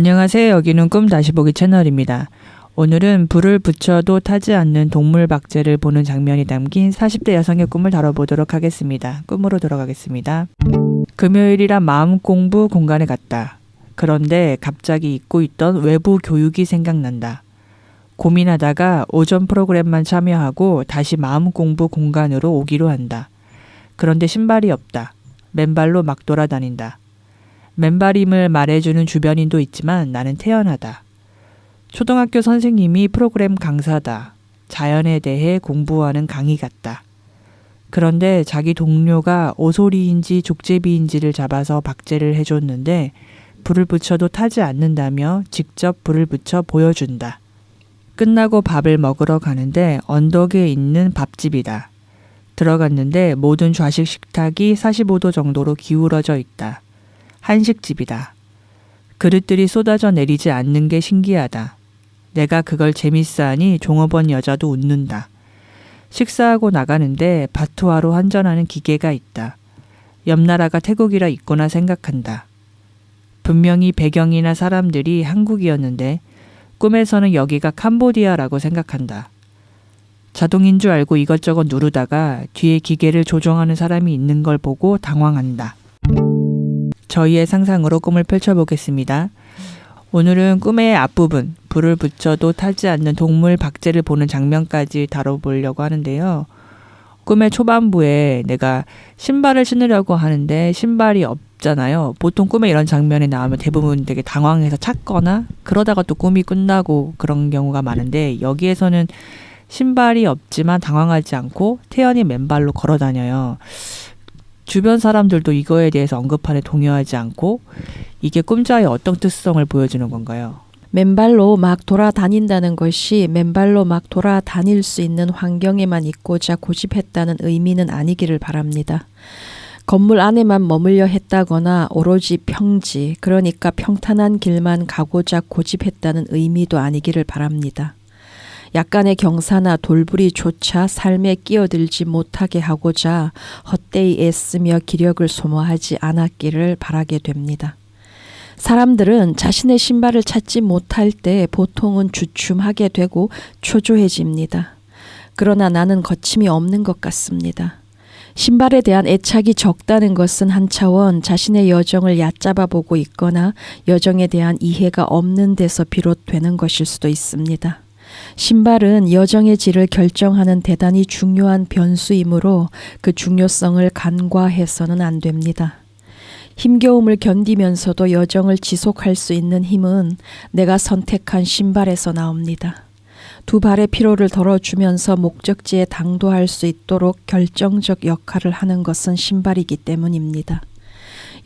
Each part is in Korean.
안녕하세요. 여기는 꿈 다시 보기 채널입니다. 오늘은 불을 붙여도 타지 않는 동물 박제를 보는 장면이 담긴 40대 여성의 꿈을 다뤄보도록 하겠습니다. 꿈으로 들어가겠습니다. 금요일이라 마음 공부 공간에 갔다. 그런데 갑자기 잊고 있던 외부 교육이 생각난다. 고민하다가 오전 프로그램만 참여하고 다시 마음 공부 공간으로 오기로 한다. 그런데 신발이 없다. 맨발로 막 돌아다닌다. 맨발임을 말해주는 주변인도 있지만 나는 태연하다. 초등학교 선생님이 프로그램 강사다. 자연에 대해 공부하는 강의 같다. 그런데 자기 동료가 오소리인지 족제비인지를 잡아서 박제를 해줬는데 불을 붙여도 타지 않는다며 직접 불을 붙여 보여준다. 끝나고 밥을 먹으러 가는데 언덕에 있는 밥집이다. 들어갔는데 모든 좌식 식탁이 45도 정도로 기울어져 있다. 한식집이다. 그릇들이 쏟아져 내리지 않는 게 신기하다. 내가 그걸 재밌어 하니 종업원 여자도 웃는다. 식사하고 나가는데 바투아로 환전하는 기계가 있다. 옆 나라가 태국이라 있구나 생각한다. 분명히 배경이나 사람들이 한국이었는데 꿈에서는 여기가 캄보디아라고 생각한다. 자동인 줄 알고 이것저것 누르다가 뒤에 기계를 조종하는 사람이 있는 걸 보고 당황한다. 저희의 상상으로 꿈을 펼쳐보겠습니다. 오늘은 꿈의 앞부분, 불을 붙여도 타지 않는 동물 박제를 보는 장면까지 다뤄보려고 하는데요. 꿈의 초반부에 내가 신발을 신으려고 하는데 신발이 없잖아요. 보통 꿈에 이런 장면이 나오면 대부분 되게 당황해서 찾거나 그러다가 또 꿈이 끝나고 그런 경우가 많은데 여기에서는 신발이 없지만 당황하지 않고 태연히 맨발로 걸어 다녀요. 주변 사람들도 이거에 대해서 언급하는데 동요하지 않고 이게 꿈자의 어떤 특성을 보여주는 건가요? 맨발로 막 돌아다닌다는 것이 맨발로 막 돌아다닐 수 있는 환경에만 있고자 고집했다는 의미는 아니기를 바랍니다. 건물 안에만 머물려 했다거나 오로지 평지, 그러니까 평탄한 길만 가고자 고집했다는 의미도 아니기를 바랍니다. 약간의 경사나 돌부리조차 삶에 끼어들지 못하게 하고자 헛되이 애쓰며 기력을 소모하지 않았기를 바라게 됩니다. 사람들은 자신의 신발을 찾지 못할 때 보통은 주춤하게 되고 초조해집니다. 그러나 나는 거침이 없는 것 같습니다. 신발에 대한 애착이 적다는 것은 한 차원 자신의 여정을 얕잡아 보고 있거나 여정에 대한 이해가 없는 데서 비롯되는 것일 수도 있습니다. 신발은 여정의 질을 결정하는 대단히 중요한 변수이므로 그 중요성을 간과해서는 안 됩니다. 힘겨움을 견디면서도 여정을 지속할 수 있는 힘은 내가 선택한 신발에서 나옵니다. 두 발의 피로를 덜어주면서 목적지에 당도할 수 있도록 결정적 역할을 하는 것은 신발이기 때문입니다.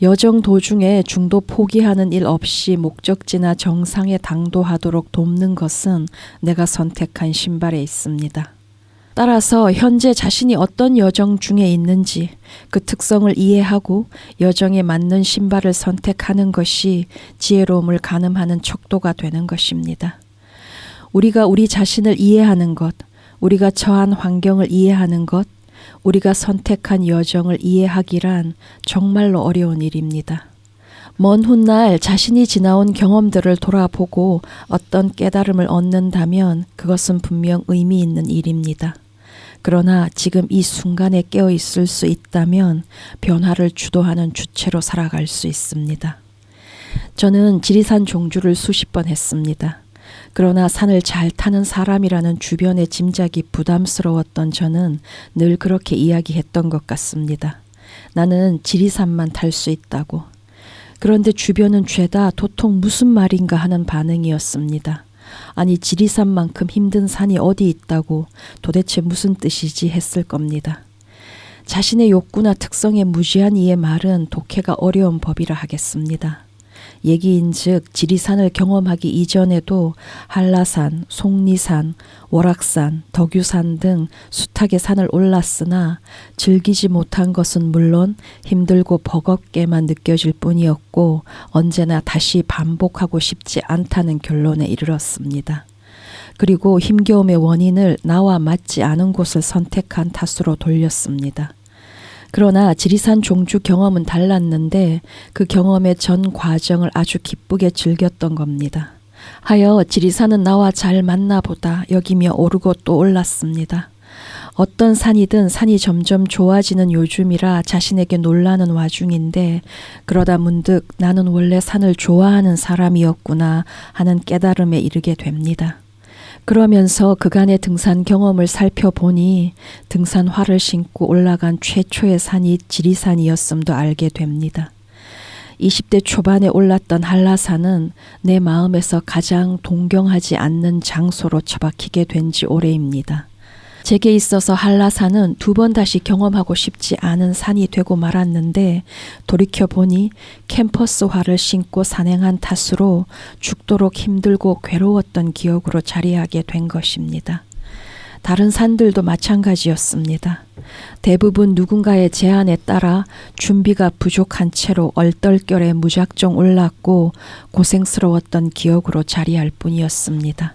여정 도중에 중도 포기하는 일 없이 목적지나 정상에 당도하도록 돕는 것은 내가 선택한 신발에 있습니다. 따라서 현재 자신이 어떤 여정 중에 있는지 그 특성을 이해하고 여정에 맞는 신발을 선택하는 것이 지혜로움을 가늠하는 척도가 되는 것입니다. 우리가 우리 자신을 이해하는 것, 우리가 처한 환경을 이해하는 것, 우리가 선택한 여정을 이해하기란 정말로 어려운 일입니다. 먼 훗날 자신이 지나온 경험들을 돌아보고 어떤 깨달음을 얻는다면 그것은 분명 의미 있는 일입니다. 그러나 지금 이 순간에 깨어 있을 수 있다면 변화를 주도하는 주체로 살아갈 수 있습니다. 저는 지리산 종주를 수십 번 했습니다. 그러나 산을 잘 타는 사람이라는 주변의 짐작이 부담스러웠던 저는 늘 그렇게 이야기했던 것 같습니다. 나는 지리산만 탈 수 있다고. 그런데 주변은 죄다 도통 무슨 말인가 하는 반응이었습니다. 아니 지리산만큼 힘든 산이 어디 있다고 도대체 무슨 뜻이지 했을 겁니다. 자신의 욕구나 특성에 무지한 이의 말은 독해가 어려운 법이라 하겠습니다. 얘기인즉 지리산을 경험하기 이전에도 한라산, 속리산, 월악산, 덕유산 등 숱하게 산을 올랐으나 즐기지 못한 것은 물론 힘들고 버겁게만 느껴질 뿐이었고 언제나 다시 반복하고 싶지 않다는 결론에 이르렀습니다. 그리고 힘겨움의 원인을 나와 맞지 않은 곳을 선택한 탓으로 돌렸습니다. 그러나 지리산 종주 경험은 달랐는데 그 경험의 전 과정을 아주 기쁘게 즐겼던 겁니다. 하여 지리산은 나와 잘 맞나보다 여기며 오르고 또 올랐습니다. 어떤 산이든 산이 점점 좋아지는 요즘이라 자신에게 놀라는 와중인데 그러다 문득 나는 원래 산을 좋아하는 사람이었구나 하는 깨달음에 이르게 됩니다. 그러면서 그간의 등산 경험을 살펴보니 등산화를 신고 올라간 최초의 산이 지리산이었음도 알게 됩니다. 20대 초반에 올랐던 한라산은 내 마음에서 가장 동경하지 않는 장소로 처박히게 된 지 오래입니다. 제게 있어서 한라산은 2번 다시 경험하고 싶지 않은 산이 되고 말았는데 돌이켜보니 캠퍼스화를 신고 산행한 탓으로 죽도록 힘들고 괴로웠던 기억으로 자리하게 된 것입니다. 다른 산들도 마찬가지였습니다. 대부분 누군가의 제안에 따라 준비가 부족한 채로 얼떨결에 무작정 올랐고 고생스러웠던 기억으로 자리할 뿐이었습니다.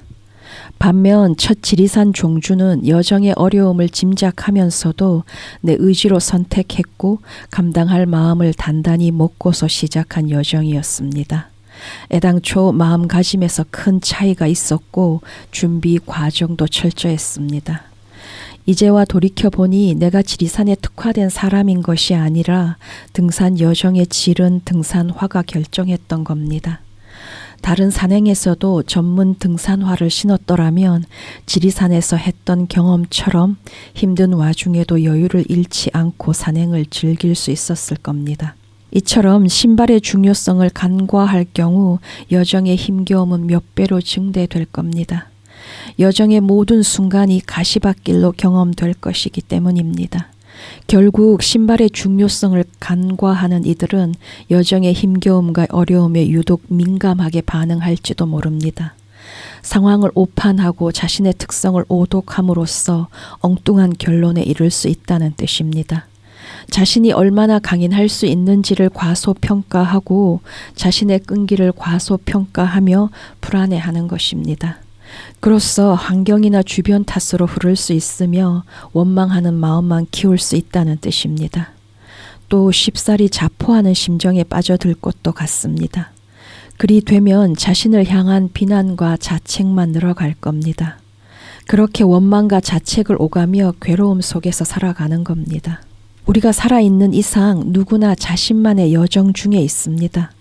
반면 첫 지리산 종주는 여정의 어려움을 짐작하면서도 내 의지로 선택했고 감당할 마음을 단단히 먹고서 시작한 여정이었습니다. 애당초 마음가짐에서 큰 차이가 있었고 준비 과정도 철저했습니다. 이제와 돌이켜보니 내가 지리산에 특화된 사람인 것이 아니라 등산 여정의 질은 등산화가 결정했던 겁니다. 다른 산행에서도 전문 등산화를 신었더라면 지리산에서 했던 경험처럼 힘든 와중에도 여유를 잃지 않고 산행을 즐길 수 있었을 겁니다. 이처럼 신발의 중요성을 간과할 경우 여정의 힘겨움은 몇 배로 증대될 겁니다. 여정의 모든 순간이 가시밭길로 경험될 것이기 때문입니다. 결국 신발의 중요성을 간과하는 이들은 여정의 힘겨움과 어려움에 유독 민감하게 반응할지도 모릅니다. 상황을 오판하고 자신의 특성을 오독함으로써 엉뚱한 결론에 이를 수 있다는 뜻입니다. 자신이 얼마나 강인할 수 있는지를 과소평가하고 자신의 끈기를 과소평가하며 불안해하는 것입니다. 그로써 환경이나 주변 탓으로 흐를 수 있으며 원망하는 마음만 키울 수 있다는 뜻입니다. 또 쉽사리 자포하는 심정에 빠져들 것도 같습니다. 그리 되면 자신을 향한 비난과 자책만 늘어갈 겁니다. 그렇게 원망과 자책을 오가며 괴로움 속에서 살아가는 겁니다. 우리가 살아있는 이상 누구나 자신만의 여정 중에 있습니다.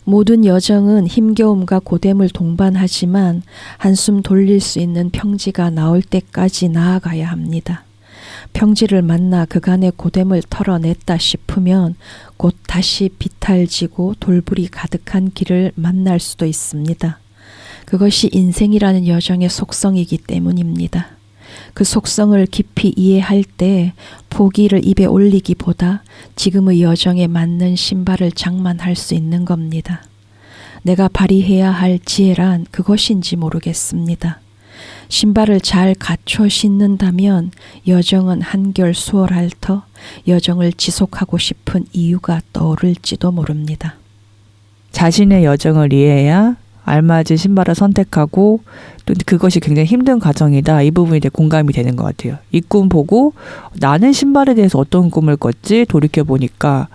모든 여정은 힘겨움과 고됨을 동반하지만 한숨 돌릴 수 있는 평지가 나올 때까지 나아가야 합니다. 평지를 만나 그간의 고됨을 털어냈다 싶으면 곧 다시 비탈지고 돌불이 가득한 길을 만날 수도 있습니다. 그것이 인생이라는 여정의 속성이기 때문입니다. 그 속성을 깊이 이해할 때 포기를 입에 올리기보다 지금의 여정에 맞는 신발을 장만할 수 있는 겁니다. 내가 발휘해야 할 지혜란 그것인지 모르겠습니다. 신발을 잘 갖춰 신는다면 여정은 한결 수월할 터 여정을 지속하고 싶은 이유가 떠오를지도 모릅니다. 자신의 여정을 이해해야 알맞은 신발을 선택하고 또 그것이 굉장히 힘든 과정이다. 이 부분이 되게 공감이 되는 것 같아요. 이 꿈 보고 나는 신발에 대해서 어떤 꿈을 꿨지? 돌이켜보니까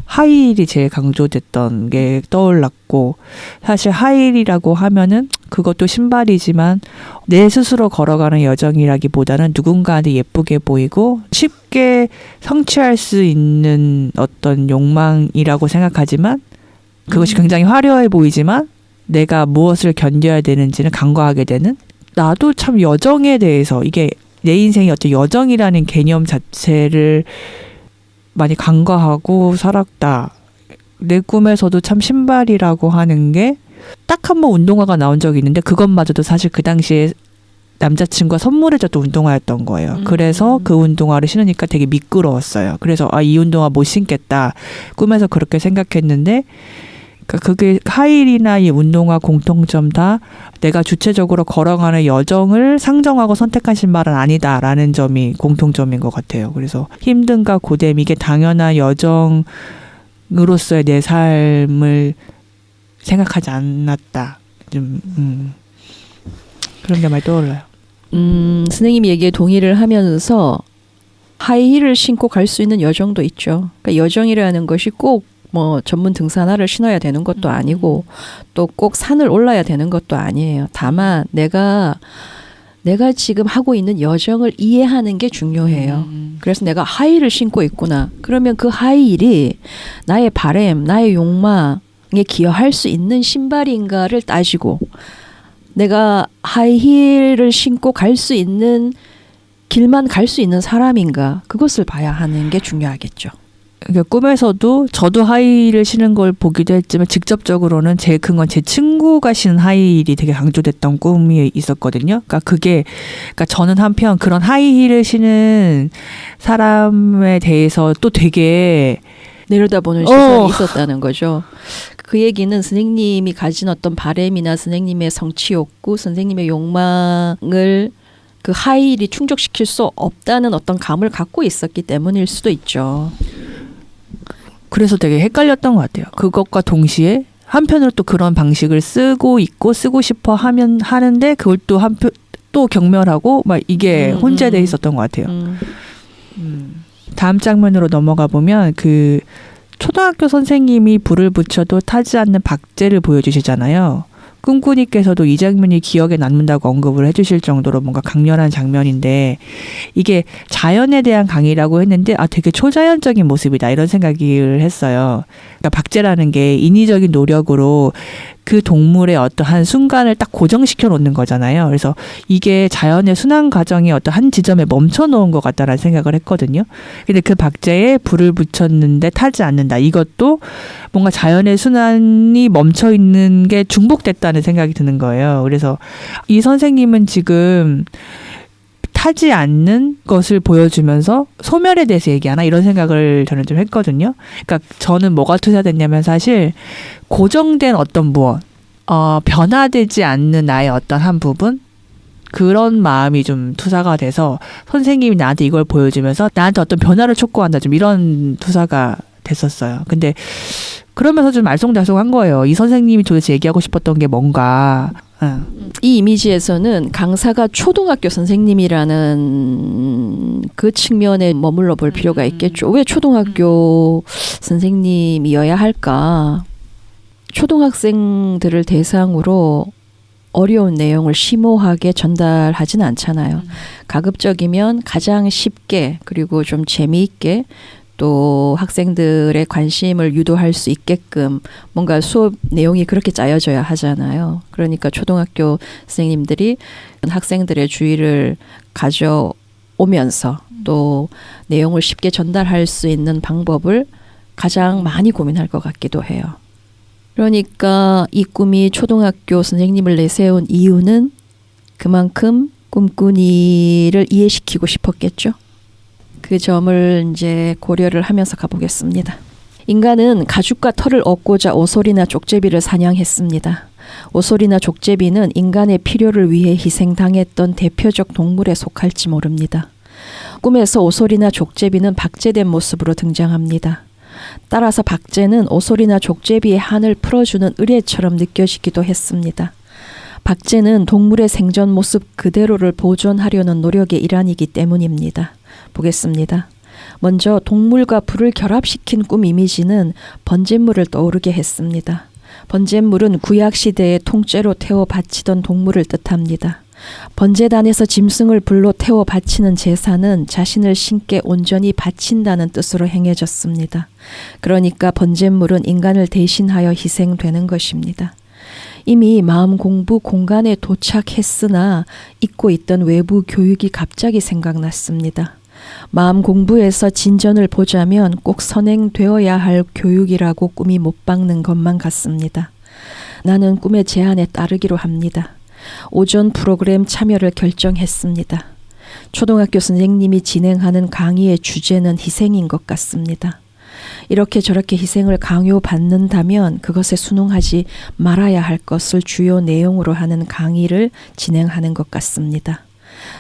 하이힐이 제일 강조됐던 게 떠올랐고 사실 하이힐이라고 하면은 그것도 신발이지만 내 스스로 걸어가는 여정이라기보다는 누군가한테 예쁘게 보이고 쉽게 성취할 수 있는 어떤 욕망이라고 생각하지만 그것이 굉장히 화려해 보이지만 내가 무엇을 견뎌야 되는지는 간과하게 되는 나도 참 여정에 대해서 이게 내 인생의 어떤 여정이라는 개념 자체를 많이 간과하고 살았다. 내 꿈에서도 참 신발이라고 하는 게 딱 한 번 운동화가 나온 적이 있는데 그것마저도 사실 그 당시에 남자친구가 선물해줬던 운동화였던 거예요. 그래서 그 운동화를 신으니까 되게 미끄러웠어요. 그래서 이 운동화 못 신겠다. 꿈에서 그렇게 생각했는데 그게 하이힐이나 이 운동화 공통점 다 내가 주체적으로 걸어가는 여정을 상정하고 선택한 신발은 아니다라는 점이 공통점인 것 같아요. 그래서 힘든가 고됨 이게 당연한 여정으로서의 내 삶을 생각하지 않았다. 좀 그런 게 많이 떠올라요. 선생님이 얘기에 동의를 하면서 하이힐을 신고 갈 수 있는 여정도 있죠. 그러니까 여정이라는 것이 꼭 뭐 전문 등산화를 신어야 되는 것도 아니고 또 꼭 산을 올라야 되는 것도 아니에요. 다만 내가 지금 하고 있는 여정을 이해하는 게 중요해요. 그래서 내가 하이힐을 신고 있구나. 그러면 그 하이힐이 나의 바램, 나의 욕망에 기여할 수 있는 신발인가를 따지고 내가 하이힐을 신고 갈 수 있는 길만 갈 수 있는 사람인가 그것을 봐야 하는 게 중요하겠죠. 그러니까 꿈에서도 저도 하이힐을 신은 걸 보기도 했지만 직접적으로는 제일 큰 건 제 친구가 신은 하이힐이 되게 강조됐던 꿈이 있었거든요. 그러니까 저는 한편 그런 하이힐을 신은 사람에 대해서 또 되게 내려다보는 시선이 있었다는 거죠. 그 얘기는 선생님이 가진 어떤 바램이나 선생님의 성취 욕구, 선생님의 욕망을 그 하이힐이 충족시킬 수 없다는 어떤 감을 갖고 있었기 때문일 수도 있죠. 그래서 되게 헷갈렸던 것 같아요. 그것과 동시에 한편으로 또 그런 방식을 쓰고 있고 쓰고 싶어 하는데 그걸 또 한편 또 경멸하고 막 이게 혼재돼 있었던 것 같아요. 다음 장면으로 넘어가 보면 그 초등학교 선생님이 불을 붙여도 타지 않는 박제를 보여주시잖아요. 꿈꾸니께서도 이 장면이 기억에 남는다고 언급을 해주실 정도로 뭔가 강렬한 장면인데 이게 자연에 대한 강의라고 했는데 되게 초자연적인 모습이다 이런 생각을 했어요. 그러니까 박제라는 게 인위적인 노력으로 그 동물의 어떠한 순간을 딱 고정시켜 놓는 거잖아요. 그래서 이게 자연의 순환 과정이 어떤 한 지점에 멈춰 놓은 것 같다라는 생각을 했거든요. 근데 그 박제에 불을 붙였는데 타지 않는다. 이것도 뭔가 자연의 순환이 멈춰 있는 게 중복됐다는 생각이 드는 거예요. 그래서 이 선생님은 지금 타지 않는 것을 보여주면서 소멸에 대해서 얘기하나 이런 생각을 저는 좀 했거든요. 그러니까 저는 뭐가 투사됐냐면 사실 고정된 어떤 무엇, 변화되지 않는 나의 어떤 한 부분 그런 마음이 좀 투사가 돼서 선생님이 나한테 이걸 보여주면서 나한테 어떤 변화를 촉구한다 좀 이런 투사가 됐었어요. 근데 그러면서 좀 알쏭달쏭한 거예요. 이 선생님이 도대체 얘기하고 싶었던 게 뭔가. 이 이미지에서는 강사가 초등학교 선생님이라는 그 측면에 머물러 볼 필요가 있겠죠. 왜 초등학교 선생님이어야 할까? 초등학생들을 대상으로 어려운 내용을 심오하게 전달하지는 않잖아요. 가급적이면 가장 쉽게 그리고 좀 재미있게 또 학생들의 관심을 유도할 수 있게끔 뭔가 수업 내용이 그렇게 짜여져야 하잖아요. 그러니까 초등학교 선생님들이 학생들의 주의를 가져오면서 또 내용을 쉽게 전달할 수 있는 방법을 가장 많이 고민할 것 같기도 해요. 그러니까 이 꿈이 초등학교 선생님을 내세운 이유는 그만큼 꿈꾸니를 이해시키고 싶었겠죠. 그 점을 이제 고려를 하면서 가보겠습니다. 인간은 가죽과 털을 얻고자 오소리나 족제비를 사냥했습니다. 오소리나 족제비는 인간의 필요를 위해 희생당했던 대표적 동물에 속할지 모릅니다. 꿈에서 오소리나 족제비는 박제된 모습으로 등장합니다. 따라서 박제는 오소리나 족제비의 한을 풀어주는 의뢰처럼 느껴지기도 했습니다. 박제는 동물의 생존 모습 그대로를 보존하려는 노력의 일환이기 때문입니다. 보겠습니다. 먼저 동물과 불을 결합시킨 꿈 이미지는 번제물을 떠오르게 했습니다. 번제물은 구약시대에 통째로 태워 바치던 동물을 뜻합니다. 번제단에서 짐승을 불로 태워 바치는 제사는 자신을 신께 온전히 바친다는 뜻으로 행해졌습니다. 그러니까 번제물은 인간을 대신하여 희생되는 것입니다. 이미 마음 공부 공간에 도착했으나 잊고 있던 외부 교육이 갑자기 생각났습니다. 마음 공부에서 진전을 보자면 꼭 선행되어야 할 교육이라고 꿈이 못 박는 것만 같습니다. 나는 꿈의 제안에 따르기로 합니다. 오전 프로그램 참여를 결정했습니다. 초등학교 선생님이 진행하는 강의의 주제는 희생인 것 같습니다. 이렇게 저렇게 희생을 강요받는다면 그것에 순응하지 말아야 할 것을 주요 내용으로 하는 강의를 진행하는 것 같습니다.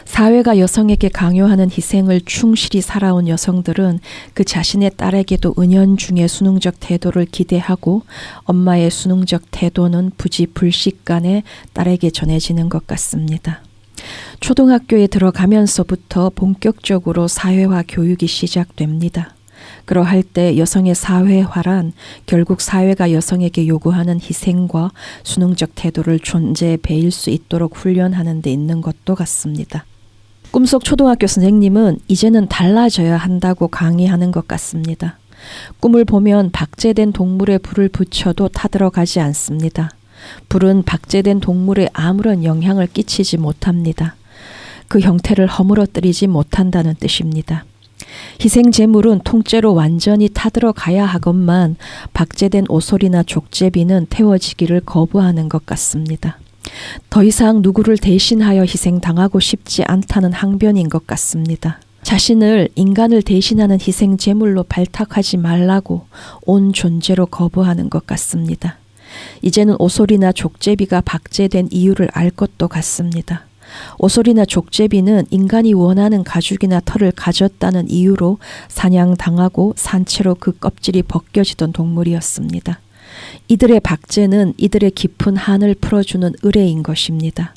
사회가 여성에게 강요하는 희생을 충실히 살아온 여성들은 그 자신의 딸에게도 은연중에 순응적 태도를 기대하고 엄마의 순응적 태도는 부지 불식간에 딸에게 전해지는 것 같습니다. 초등학교에 들어가면서부터 본격적으로 사회화 교육이 시작됩니다. 그러할 때 여성의 사회화란 결국 사회가 여성에게 요구하는 희생과 수능적 태도를 존재에 배일 수 있도록 훈련하는 데 있는 것도 같습니다. 꿈속 초등학교 선생님은 이제는 달라져야 한다고 강의하는 것 같습니다. 꿈을 보면 박제된 동물에 불을 붙여도 타들어가지 않습니다. 불은 박제된 동물에 아무런 영향을 끼치지 못합니다. 그 형태를 허물어뜨리지 못한다는 뜻입니다. 희생 제물은 통째로 완전히 타들어가야 하건만 박제된 오솔이나 족제비는 태워지기를 거부하는 것 같습니다. 더 이상 누구를 대신하여 희생당하고 싶지 않다는 항변인 것 같습니다. 자신을 인간을 대신하는 희생 제물로 발탁하지 말라고 온 존재로 거부하는 것 같습니다. 이제는 오솔이나 족제비가 박제된 이유를 알 것도 같습니다. 오솔이나 족제비는 인간이 원하는 가죽이나 털을 가졌다는 이유로 사냥당하고 산채로 그 껍질이 벗겨지던 동물이었습니다. 이들의 박제는 이들의 깊은 한을 풀어주는 의뢰인 것입니다.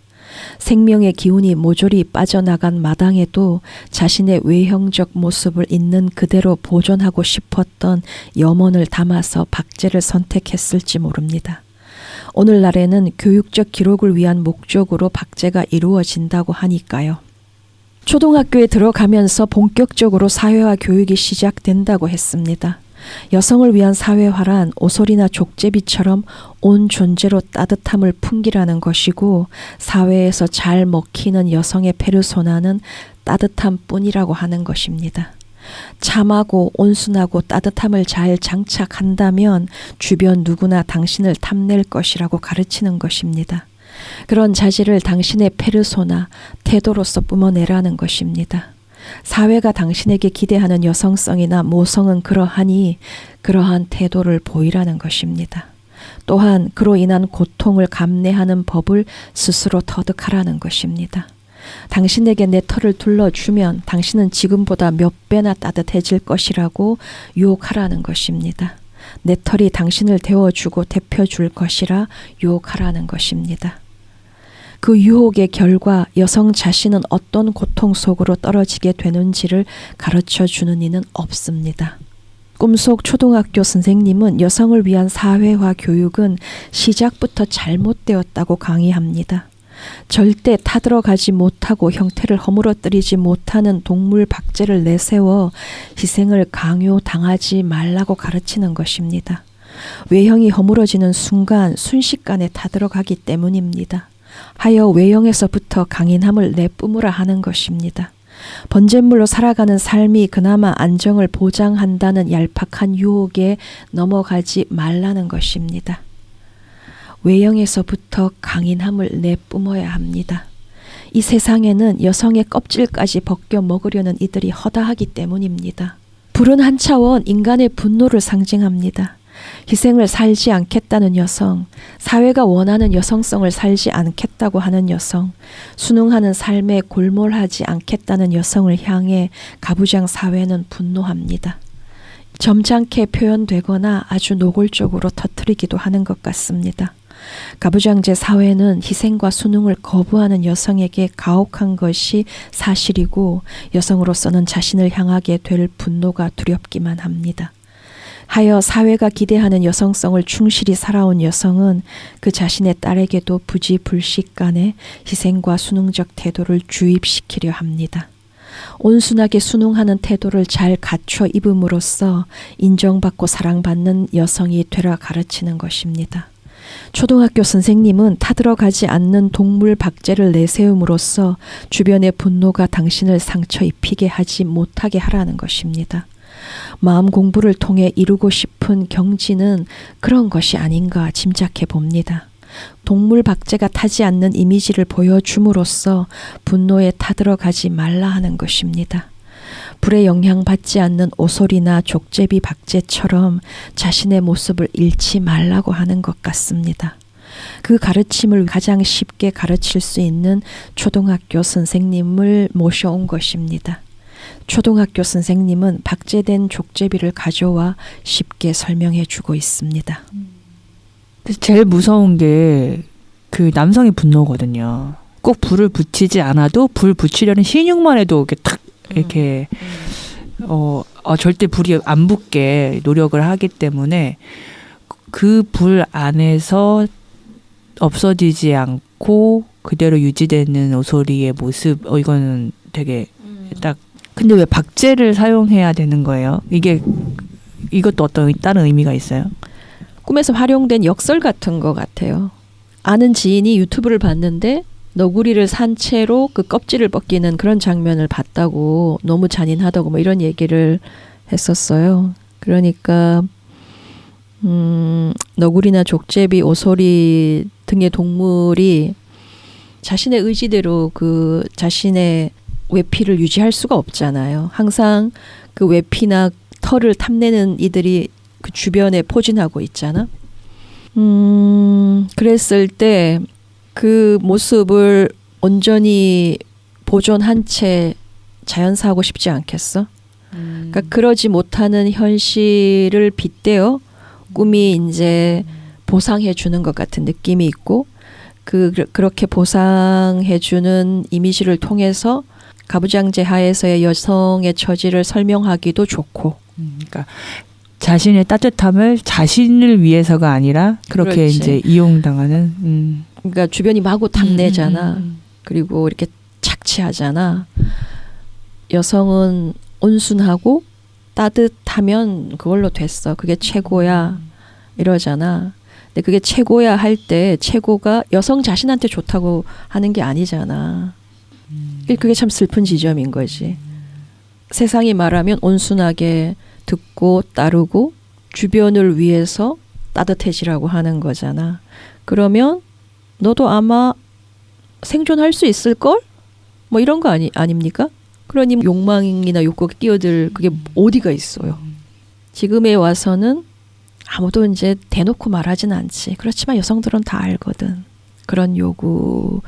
생명의 기운이 모조리 빠져나간 마당에도 자신의 외형적 모습을 있는 그대로 보존하고 싶었던 염원을 담아서 박제를 선택했을지 모릅니다. 오늘날에는 교육적 기록을 위한 목적으로 박제가 이루어진다고 하니까요. 초등학교에 들어가면서 본격적으로 사회화 교육이 시작된다고 했습니다. 여성을 위한 사회화란 오솔이나 족제비처럼 온 존재로 따뜻함을 풍기라는 것이고 사회에서 잘 먹히는 여성의 페르소나는 따뜻함 뿐이라고 하는 것입니다. 참하고 온순하고 따뜻함을 잘 장착한다면 주변 누구나 당신을 탐낼 것이라고 가르치는 것입니다. 그런 자질을 당신의 페르소나, 태도로서 뿜어내라는 것입니다. 사회가 당신에게 기대하는 여성성이나 모성은 그러하니 그러한 태도를 보이라는 것입니다. 또한 그로 인한 고통을 감내하는 법을 스스로 터득하라는 것입니다. 당신에게 내 털을 둘러주면 당신은 지금보다 몇 배나 따뜻해질 것이라고 유혹하라는 것입니다. 내 털이 당신을 데워주고 데펴줄 것이라 유혹하라는 것입니다. 그 유혹의 결과 여성 자신은 어떤 고통 속으로 떨어지게 되는지를 가르쳐주는 이는 없습니다. 꿈속 초등학교 선생님은 여성을 위한 사회화 교육은 시작부터 잘못되었다고 강의합니다. 절대 타들어가지 못하고 형태를 허물어뜨리지 못하는 동물 박제를 내세워 희생을 강요당하지 말라고 가르치는 것입니다. 외형이 허물어지는 순간 순식간에 타들어가기 때문입니다. 하여 외형에서부터 강인함을 내뿜으라 하는 것입니다. 번제물로 살아가는 삶이 그나마 안정을 보장한다는 얄팍한 유혹에 넘어가지 말라는 것입니다. 외형에서부터 강인함을 내뿜어야 합니다. 이 세상에는 여성의 껍질까지 벗겨 먹으려는 이들이 허다하기 때문입니다. 불은 한 차원 인간의 분노를 상징합니다. 희생을 살지 않겠다는 여성, 사회가 원하는 여성성을 살지 않겠다고 하는 여성, 순응하는 삶에 골몰하지 않겠다는 여성을 향해 가부장 사회는 분노합니다. 점잖게 표현되거나 아주 노골적으로 터뜨리기도 하는 것 같습니다. 가부장제 사회는 희생과 순응을 거부하는 여성에게 가혹한 것이 사실이고 여성으로서는 자신을 향하게 될 분노가 두렵기만 합니다. 하여 사회가 기대하는 여성성을 충실히 살아온 여성은 그 자신의 딸에게도 부지불식간에 희생과 순응적 태도를 주입시키려 합니다. 온순하게 순응하는 태도를 잘 갖춰 입음으로써 인정받고 사랑받는 여성이 되라 가르치는 것입니다. 초등학교 선생님은 타들어가지 않는 동물 박제를 내세움으로써 주변의 분노가 당신을 상처 입히게 하지 못하게 하라는 것입니다. 마음 공부를 통해 이루고 싶은 경지는 그런 것이 아닌가 짐작해 봅니다. 동물 박제가 타지 않는 이미지를 보여줌으로써 분노에 타들어가지 말라 하는 것입니다. 불에 영향받지 않는 오솔이나 족제비 박제처럼 자신의 모습을 잃지 말라고 하는 것 같습니다. 그 가르침을 가장 쉽게 가르칠 수 있는 초등학교 선생님을 모셔온 것입니다. 초등학교 선생님은 박제된 족제비를 가져와 쉽게 설명해 주고 있습니다. 제일 무서운 게 그 남성의 분노거든요. 꼭 불을 붙이지 않아도 불 붙이려는 신용만 해도 이렇게 탁 이렇게 절대 불이 안 붙게 노력을 하기 때문에 그 불 안에서 없어지지 않고 그대로 유지되는 오소리의 모습, 이거는 되게 딱. 근데 왜 박제를 사용해야 되는 거예요? 이것도 어떤 다른 의미가 있어요? 꿈에서 활용된 역설 같은 것 같아요. 아는 지인이 유튜브를 봤는데 너구리를 산 채로 그 껍질을 벗기는 그런 장면을 봤다고, 너무 잔인하다고 뭐 이런 얘기를 했었어요. 그러니까 너구리나 족제비, 오소리 등의 동물이 자신의 의지대로 그 자신의 외피를 유지할 수가 없잖아요. 항상 그 외피나 털을 탐내는 이들이 그 주변에 포진하고 있잖아. 그랬을 때 그 모습을 온전히 보존한 채 자연사하고 싶지 않겠어? 그러니까 그러지 못하는 현실을 빗대어 꿈이 이제 보상해 주는 것 같은 느낌이 있고, 그렇게 보상해 주는 이미지를 통해서 가부장제 하에서의 여성의 처지를 설명하기도 좋고. 그러니까 자신의 따뜻함을 자신을 위해서가 아니라 그렇게 그렇지. 이제 이용당하는. 그러니까 주변이 마구 탐내잖아. 그리고 이렇게 착취하잖아. 여성은 온순하고 따뜻하면 그걸로 됐어. 그게 최고야. 이러잖아. 근데 그게 최고야 할 때 최고가 여성 자신한테 좋다고 하는 게 아니잖아. 그게 참 슬픈 지점인 거지. 세상이 말하면 온순하게 듣고 따르고 주변을 위해서 따뜻해지라고 하는 거잖아. 그러면 너도 아마 생존할 수 있을걸? 뭐 이런 거 아닙니까? 그러니 욕망이나 욕구가 끼어들 그게 어디가 있어요. 지금에 와서는 아무도 이제 대놓고 말하진 않지. 그렇지만 여성들은 다 알거든. 그런 요구에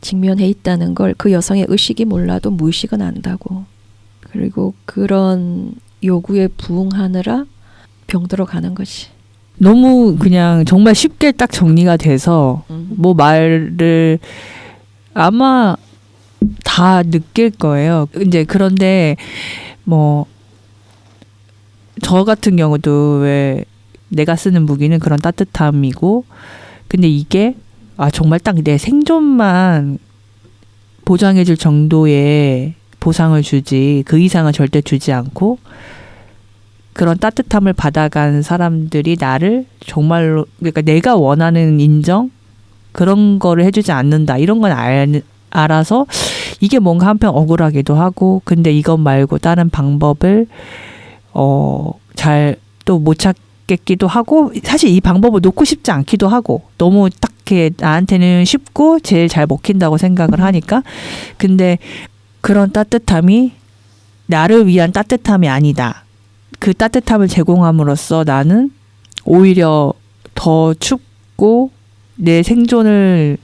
직면해 있다는 걸 그 여성의 의식이 몰라도 무의식은 안다고. 그리고 그런 요구에 부응하느라 병들어 가는 거지. 너무 그냥 정말 쉽게 딱 정리가 돼서 뭐 말을 아마 다 느낄 거예요. 이제 그런데 뭐 저 같은 경우도 왜 내가 쓰는 무기는 그런 따뜻함이고, 근데 이게 정말 딱 내 생존만 보장해줄 정도의 보상을 주지 그 이상은 절대 주지 않고, 그런 따뜻함을 받아간 사람들이 나를 정말로, 그러니까 내가 원하는 인정 그런 거를 해주지 않는다, 이런 건 알아서 이게 뭔가 한편 억울하기도 하고, 근데 이것 말고 다른 방법을 잘 또 못 찾겠기도 하고, 사실 이 방법을 놓고 싶지 않기도 하고, 너무 딱히 나한테는 쉽고 제일 잘 먹힌다고 생각을 하니까. 근데 그런 따뜻함이 나를 위한 따뜻함이 아니다. 그 따뜻함을 제공함으로써 나는 오히려 더 춥고 내 생존을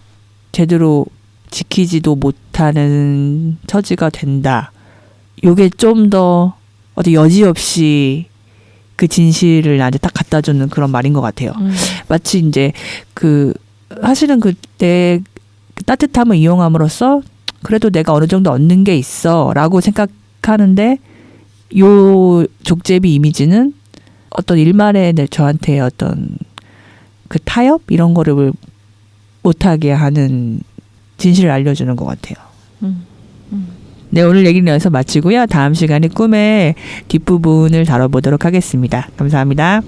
제대로 지키지도 못하는 처지가 된다. 요게 좀 더 여지없이 그 진실을 나한테 딱 갖다 주는 그런 말인 것 같아요. 마치 이제 사실은 내 따뜻함을 이용함으로써 그래도 내가 어느 정도 얻는 게 있어 라고 생각하는데, 요 족제비 이미지는 어떤 일말에 저한테 어떤 그 타협 이런 거를 못하게 하는 진실을 알려주는 것 같아요. 네, 오늘 얘기는 여기서 마치고요. 다음 시간에 꿈의 뒷부분을 다뤄보도록 하겠습니다. 감사합니다.